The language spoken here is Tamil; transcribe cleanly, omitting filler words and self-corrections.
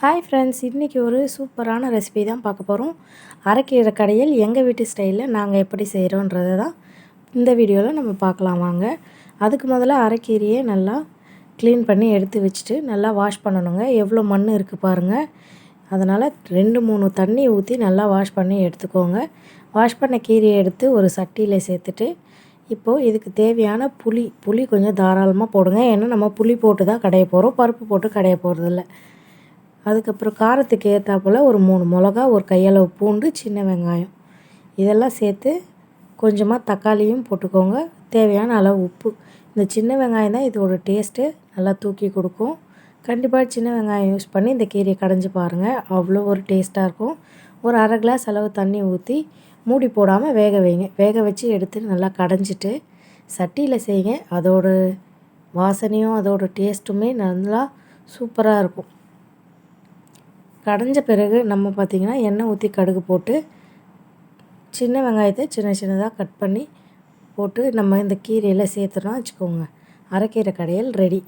ஹாய் ஃப்ரெண்ட்ஸ், இன்றைக்கி ஒரு சூப்பரான ரெசிபி தான் பார்க்க போகிறோம். அரைக்கீரை கடையல் எங்கள் வீட்டு ஸ்டைலில் நாங்கள் எப்படி செய்கிறோன்றதை தான் இந்த வீடியோவில் நம்ம பார்க்கலாம் வாங்க. அதுக்கு முதல்ல அரைக்கீரையை நல்லா க்ளீன் பண்ணி எடுத்து வச்சுட்டு நல்லா வாஷ் பண்ணணுங்க. எவ்வளோ மண் இருக்குது பாருங்கள். அதனால் 2-3 தண்ணி ஊற்றி நல்லா வாஷ் பண்ணி எடுத்துக்கோங்க. வாஷ் பண்ண கீரையை எடுத்து ஒரு சட்டியில் சேர்த்துட்டு இப்போது இதுக்கு தேவையான புளி கொஞ்சம் தாராளமாக போடுங்க. ஏன்னா நம்ம புளி போட்டு தான் கடைய போகிறோம், பருப்பு போட்டு கடைய போகிறதில்ல. அதுக்கப்புறம் காரத்துக்கு ஏற்றாப்புல ஒரு 3 மிளகா, ஒரு கையளவு பூண்டு, சின்ன வெங்காயம் இதெல்லாம் சேர்த்து கொஞ்சமாக தக்காளியும் போட்டுக்கோங்க. தேவையான அளவு உப்பு. இந்த சின்ன வெங்காயம் தான் இதோட டேஸ்ட்டு நல்லா தூக்கி கொடுக்கும். கண்டிப்பாக சின்ன வெங்காயம் யூஸ் பண்ணி இந்த கீரையை கடைஞ்சி பாருங்கள், அவ்வளோ ஒரு டேஸ்ட்டாக இருக்கும். ஒரு அரை கிளாஸ் அளவு தண்ணி ஊற்றி மூடி போடாமல் வேக வைங்க. வேக வச்சு எடுத்து நல்லா கடைஞ்சிட்டு சட்டியில் செய்யுங்க. அதோட வாசனையும் அதோட டேஸ்ட்டுமே நல்லா சூப்பராக இருக்கும். கடைஞ்ச பிறகு நம்ம பார்த்திங்கன்னா எண்ணெய் ஊற்றி கடுகு போட்டு சின்ன வெங்காயத்தை சின்னதாக கட் பண்ணி போட்டு நம்ம இந்த கீரையில் சேர்த்துனா வச்சுக்கோங்க, அரைக்கீரை கடையல் ரெடி.